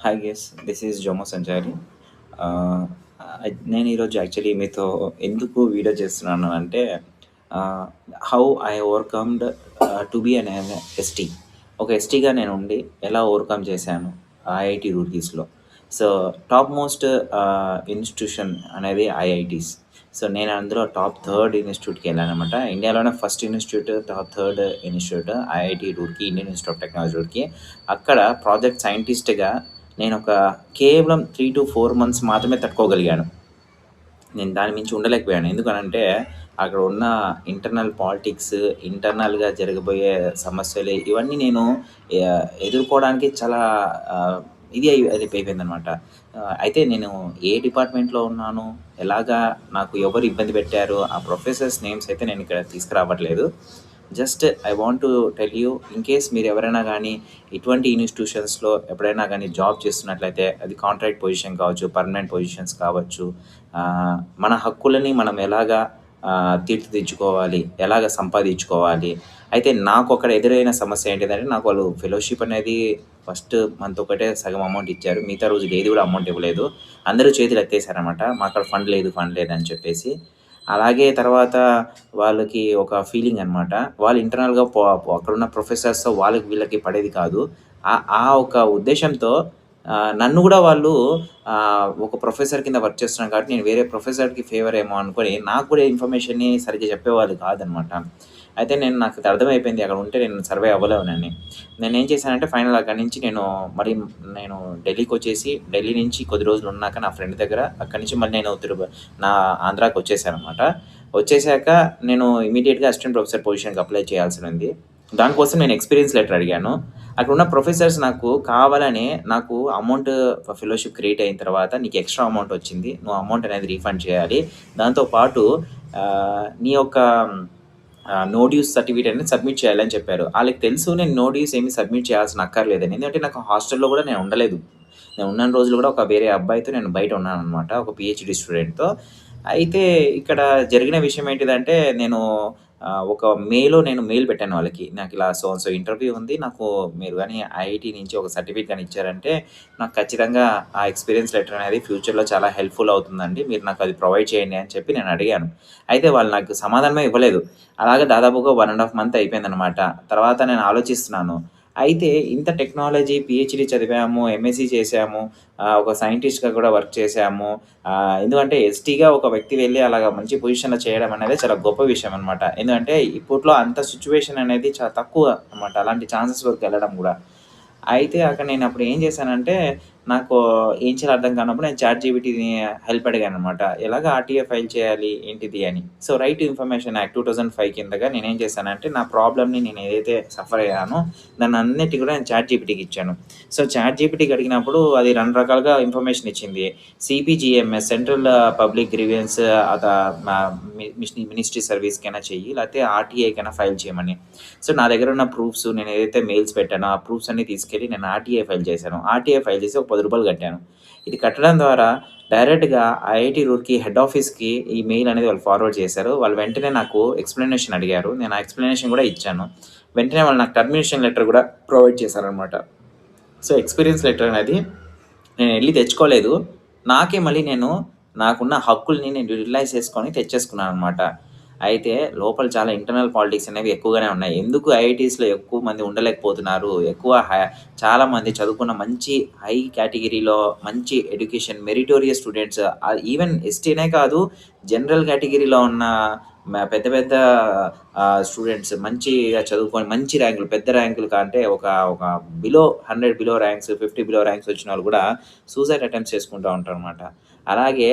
Hi guys this is Jomo Sanchari. నేను ఈరోజు actually మీతో ఎందుకు వీడియో చేస్తున్నాను అంటే how I overcomed to be an ST. ఒక ఎస్టీగా నేను ఉండి ఎలా ఓవర్కమ్ చేశాను ఐఐటి రూర్కీస్లో. సో టాప్ మోస్ట్ ఇన్స్టిట్యూషన్ అనేది ఐఐటీస్. సో నేను అందులో టాప్ థర్డ్ ఇన్స్టిట్యూట్కి వెళ్ళాను అనమాట. ఇండియాలోనే first institute, top third institute IIT Roorkee, Indian Institute of Technology Roorkee. అక్కడ ప్రాజెక్ట్ సైంటిస్ట్గా నేను కేవలం 3 to 4 మంత్స్ మాత్రమే తట్టుకోగలిగాను. నేను దాని మించి ఉండలేకపోయాను. ఎందుకనంటే అక్కడ ఉన్న ఇంటర్నల్ పాలిటిక్స్, ఇంటర్నల్‌గా జరగబోయే సమస్యలు ఇవన్నీ నేను ఎదుర్కోవడానికి చాలా అది అయిపోయిందనమాట. అయితే నేను ఏ డిపార్ట్మెంట్‌లో ఉన్నాను, ఎలాగా నాకు ఎవరు ఇబ్బంది పెట్టారు, ఆ ప్రొఫెసర్స్ నేమ్స్ అయితే నేను ఇక్కడ తీసుకురావట్లేదు. Just I want to tell you, in case మీరు ఎవరైనా గానీ ఇటువంటి ఇన్‌స్టిట్యూషన్స్‌లో ఎప్పుడైనా గానీ జాబ్ చేస్తున్నట్లయితే, అది కాంట్రాక్ట్ పొజిషన్ కావచ్చు, పర్మనెంట్ పొజిషన్స్ కావచ్చు, మన హక్కులని మనం ఎలాగా తీర్చిదిద్దుకోవాలి, ఎలాగ సంపాదించుకోవాలి. అయితే నాకొక్కడ ఎదురైన సమస్య ఏంటిదంటే, నాకు వాళ్ళు ఫెలోషిప్ అనేది ఫస్ట్ మంత్ ఒకటే సగం అమౌంట్ ఇచ్చారు. మిగతా రోజులు ఏది కూడా అమౌంట్ ఇవ్వలేదు. అందరూ చేతులు ఎత్తేసారనమాట. మాకాడ ఫండ్ లేదు, ఫండ్ లేదని చెప్పేసి. అలాగే తర్వాత వాళ్ళకి ఒక ఫీలింగ్ అనమాట. వాళ్ళు ఇంటర్నల్‌గా అక్కడున్న ప్రొఫెసర్స్‌తో వాళ్ళకి వీళ్ళకి పడేది కాదు. ఆ ఒక ఉద్దేశ్యంతో నన్ను గూడా వాళ్ళు ఒక ప్రొఫెసర్ కింద వర్క్ చేస్తున్నాను కాబట్టి, నేను వేరే ప్రొఫెసర్‌కి ఫేవర్ ఏమో అనుకోని నాకు కూడా ఇన్ఫర్మేషన్‌ని సరిగ్గా చెప్పేవాళ్ళు కాదనమాట. అయితే నాకు అర్థమైపోయింది అక్కడ ఉంటే నేను సర్వైవ్ అవ్వలేనని. నేనేం చేశానంటే ఫైనల్ అక్కడి నుంచి మరి నేను ఢిల్లీకొచ్చేసి, ఢిల్లీ నుంచి కొద్ది రోజులు ఉన్నాక నా ఫ్రెండ్ దగ్గర, అక్కడి నుంచి మళ్ళీ నేను నా ఆంధ్రాకి వచ్చేసాననమాట. వచ్చేసాక నేను ఇమ్మీడియేట్‌గా అసిస్టెంట్ ప్రొఫెసర్ పొజిషన్‌కి అప్లై చేయాల్సి ఉంది. దానికోసం నేను ఎక్స్‌పీరియన్స్ లెటర్ అడిగాను. అక్కడున్న ప్రొఫెసర్స్ నాకు కావాలనే నాకు అమౌంట్ ఫెలోషిప్ క్రియేట్ అయిన తర్వాత నీకు ఎక్స్‌ట్రా అమౌంట్ వచ్చింది, నువ్వు అమౌంట్ అనేది రీఫండ్ చేయాలి. దాంతో పాటు నీ యొక్క నో డ్యూస్ సర్టిఫికేట్ అనేది సబ్మిట్ చేయాలని చెప్పారు. ఆళ్ళకి తెలుసు నేను నో డ్యూస్ ఏమి సబ్మిట్ చేయాల్సిన అక్కర్లేదని. ఎందుకంటే నాకు హాస్టల్‌లో కూడా నేను ఉండలేదు. నేను ఉన్న రోజులు కూడా ఒక వేరే అబ్బాయితో నేను బయట ఉన్నాననమాట, ఒక పీహెచ్‌డీ స్టూడెంట్‌తో. అయితే ఇక్కడ జరిగిన విషయం ఏంటిదంటే, నేను ఒక నేను మెయిల్ పెట్టాను వాళ్ళకి. నాకిలా సో అండ్ సో ఇంటర్వ్యూ ఉంది. మీరు గాని ఐఐటీ నుంచి ఒక సర్టిఫికేట్ గాని ఇచ్చారంటే, నాకు ఖచ్చితంగా ఆ ఎక్స్‌పీరియన్స్ లెటర్ అనేది ఫ్యూచర్‌లో చాలా హెల్ప్‌ఫుల్ అవుతుందండి. మీరు నాకు అది ప్రొవైడ్ చేయండి అని చెప్పి నేను అడిగాను. అయితే వాళ్ళు నాకు సమాధానమే ఇవ్వలేదు. అలాగే దాదాపుగా 1 ½ మంత్ అయిపోయిందనమాట. తర్వాత నేను ఆలోచిస్తున్నాను. అయితే ఇంత టెక్నాలజీ, పీహెచ్‌డీ చదివాము, ఎంఎస్సీ చేశాము, ఒక సైంటిస్ట్‌గా కూడా వర్క్ చేశాము. ఎందుకంటే ఎస్టీగా ఒక వ్యక్తి వెళ్లి అలాగా మంచి పొజిషన్‌లో చేయడం అనేది చాలా గొప్ప విషయం అనమాట. ఎందుకంటే ఇప్పట్లో అంత సిట్యుయేషన్ అనేది చాలా తక్కువ అనమాట, అలాంటి ఛాన్సెస్ వరకెళ్ళడం గూడా. అయితే అక్కడ నేనప్పుడు ఏం చేశానంటే, నాకు ఏం చేయాలో అర్థం కానప్పుడు నేను చాట్‌జీపీటీని హెల్ప్ అడిగాననమాట. ఎలాగ ఆర్‌టీఏ ఫైల్ చేయాలి, ఏంటిది అని. So, right to information act 2005 కిందగా నేనేం చేశానంటే, నా ప్రాబ్లమ్‌ని నేను ఏదైతే సఫర్ అయ్యానో దాన్నన్నిటిని కూడా నేను చాట్‌జీపీటీకి ఇచ్చాను. సో, చాట్‌జీపీటీకి అడిగినప్పుడు అది 2 రకాలుగా ఇన్ఫర్మేషన్ ఇచ్చింది. సీపీజీఎంఎస్, సెంట్రల్ పబ్లిక్ గ్రీవెన్స్, అద మ మినిస్ట్రీ సర్వీస్‌కైనా చెయ్యి, లేకపోతే ఆర్‌టీఐకైనా ఫైల్ చేయమని. సో, నా దగ్గర ఉన్న ప్రూఫ్స్, నేను ఏదైతే మెయిల్స్ పెట్టానో ఆ ప్రూఫ్స్ అన్నీ తీసుకెళ్ళి నేను ఆర్‌టీఐ ఫైల్ చేశాను. ఆర్‌టీఐ ఫైల్ చేసి ఒక రూ. 10 కట్టాను. ఇది కట్టడం ద్వారా డైరెక్ట్‌గా ఐఐటీ రూర్కీ హెడ్ ఆఫీస్‌కి ఈ మెయిల్ అనేది వాళ్ళు ఫార్వర్డ్ చేశారు. వాళ్ళు వెంటనే నాకు ఎక్స్‌ప్లనేషన్ అడిగారు. నేను ఆ ఎక్స్‌ప్లనేషన్ కూడా ఇచ్చాను. వెంటనే వాళ్ళు నాకు టర్మినేషన్ లెటర్ కూడా ప్రొవైడ్ చేశారనమాట. సో, ఎక్స్‌పీరియన్స్ లెటర్ అనేది నేనెళ్లి తెచ్చుకోలేదు. నాకే మళ్ళీ నాకున్న హక్కుల్ని నేను యుటిలైజ్ చేసుకొని తెచ్చేసుకున్నాననమాట. అయితే లోపల చాలా ఇంటర్నల్ పాలిటిక్స్ అనేవి ఎక్కువగానే ఉన్నాయి. ఎందుకు ఐఐటీస్‌లో ఎక్కువ మంది ఉండలేకపోతున్నారు, చాలామంది చదువుకున్న మంచి హై కేటగిరీలో మంచి ఎడ్యుకేషన్ మెరిటోరియస్ స్టూడెంట్స్, ఈవెన్ ఎస్టీనే కాదు, జనరల్ కేటగిరీలో ఉన్న పెద్ద పెద్ద స్టూడెంట్స్ మంచిగా చదువుకొని మంచి ర్యాంకులు, పెద్ద ర్యాంకులు కంటే ఒక ఒక 100 బిలో ర్యాంక్స్, 50 బిలో ర్యాంక్స్ వచ్చినోళ్ళు కూడా సూసైడ్ అటెంప్ట్స్ చేసుకుంటా ఉంటారనమాట. అలాగే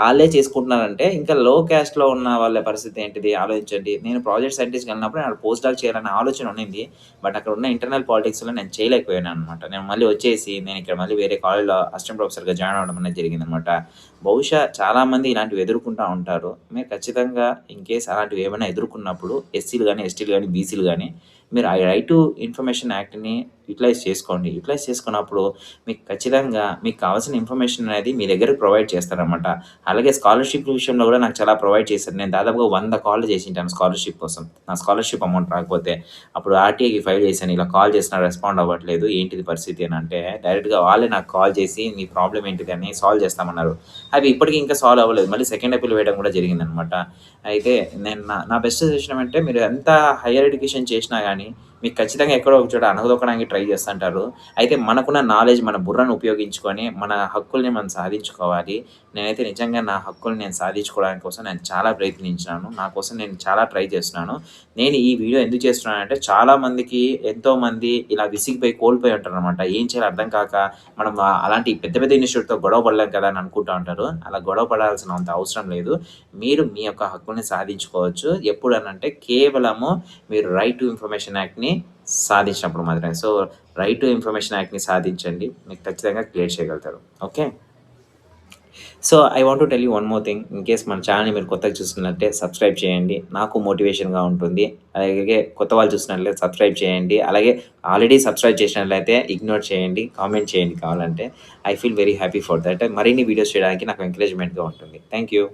ఆళ్ళే చేసుకుంటున్నారంటే ఇంకా లో క్యాస్ట్‌లో ఉన్న వాళ్ళ పరిస్థితి ఏంటిది ఆలోచించండి. నేను ప్రాజెక్ట్ సైంటిస్ట్‌గా వెళ్ళినప్పుడు నాకు పోస్ట్ డాక్ చేయాలనే ఆలోచన ఉండింది. బట్ అక్కడ ఉన్న ఇంటర్నల్ పాలిటిక్స్‌లో నేను చేయలేకపోయాననమాట. నేను మళ్ళీ వచ్చేసి నేను ఇక్కడ మళ్ళీ వేరే కాలేజ్‌లో అసిస్టెంట్ ప్రొఫెసర్‌గా జాయిన్ అవ్వడం అనేది జరిగిందనమాట. బహుశా చాలామంది ఇలాంటివి ఎదుర్కొంటా ఉంటారు. మీరు ఖచ్చితంగా ఇన్‌కేస్ అలాంటివి ఏమైనా ఎదుర్కొన్నప్పుడు ఎస్సీలు గాని, ఎస్టీలు గాని, బీసీలు గాని, మీరు ఆ రైట్ టు ఇన్ఫర్మేషన్ యాక్ట్‌ని యుటిలైజ్ చేసుకోండి. యుటిలైజ్ చేసుకున్నప్పుడు మీకు ఖచ్చితంగా మీకు కావాల్సిన ఇన్ఫర్మేషన్ అనేది మీ దగ్గర ప్రొవైడ్ చేస్తారనమాట. అలాగే స్కాలర్‌షిప్ విషయంలో గూడా నాకు చాలా ప్రొవైడ్ చేశారు. నేను దాదాపుగా 100 కాల్లు చేసుంటాను స్కాలర్‌షిప్ కోసం. నా స్కాలర్‌షిప్ అమౌంట్ రాకపోతే. అప్పుడు ఆర్‌టీఐకి ఫైల్ చేశాను. ఇలా కాల్ చేసినా రెస్పాండ్ అవ్వట్లేదు. ఏంటిది పరిస్థితి అని అంటే, డైరెక్ట్‌గా వాళ్ళే నాకు కాల్ చేసి మీ ప్రాబ్లమ్ ఏంటిది అని సాల్వ్ చేస్తామన్నారు. అవి ఇప్పటికి ఇంకా సాల్వ్ అవ్వలేదు. మళ్ళీ సెకండ్ అప్పీల్ వేయడం కూడా జరిగిందనమాట. అయితే నేను నా నా బెస్ట్ సజెషన్ ఏమంటే మీరు ఎంత హైయర్ ఎడ్యుకేషన్ చేసినా గానీ, మీకు ఖచ్చితంగా ఎక్కడో ఒక చోట అణగదొక్కడానికి ట్రై చేస్తుంటారు. అయితే మనకున్న నాలెడ్జ్ మన బుర్రను ఉపయోగించుకొని మన హక్కుల్ని మనం సాధించుకోవాలి. నేనైతే నిజంగా నా హక్కుల్ని నేను సాధించుకోవడానికి కోసం నేను చాలా ప్రయత్నించినాను. నా కోసం నేను చాలా ట్రై చేస్తున్నాను. నేను ఈ వీడియో ఎందుకు చేస్తున్నానంటే చాలామందికి ఎంతోమంది ఇలా విసిగిపోయి కోల్పోయి ఉంటారనమాట. ఏం చేయాలో అర్థం కాక మనం అలాంటి పెద్ద పెద్ద ఇన్‌స్టిట్యూట్‌తో గొడవ పడలేం కదా అని అనుకుంటా ఉంటారు. అలా గొడవ పడాల్సినంత అవసరం లేదు. మీరు మీ యొక్క హక్కుల్ని సాధించుకోవచ్చు. ఎప్పుడనంటే కేవలము మీరు రైట్ టు ఇన్ఫర్మేషన్ యాక్ట్‌ని సాధించినప్పుడు మాత్రమే. సో, రైట్ టు ఇన్ఫర్మేషన్ యాక్ట్‌ని సాధించండి. మీకు ఖచ్చితంగా క్లియర్ చేయగలుగుతారు. Okay. So, I want to tell you one more thing. In case మన ఛానెల్‌ని మీరు కొత్తగా చూస్తున్నట్టే సబ్స్క్రైబ్ చేయండి. నాకు మోటివేషన్‌గా ఉంటుంది. అలాగే కొత్త వాళ్ళు చూస్తున్నట్లయితే సబ్స్క్రైబ్ చేయండి. అలాగే ఆల్రెడీ సబ్స్క్రైబ్ చేసినట్లయితే ఇగ్నోర్ చేయండి. కామెంట్ చేయండి కావాలంటే. I feel very happy for that. మరిన్ని వీడియోస్ చేయడానికి నాకు ఎంకరేజ్‌మెంట్‌గా ఉంటుంది. Thank you.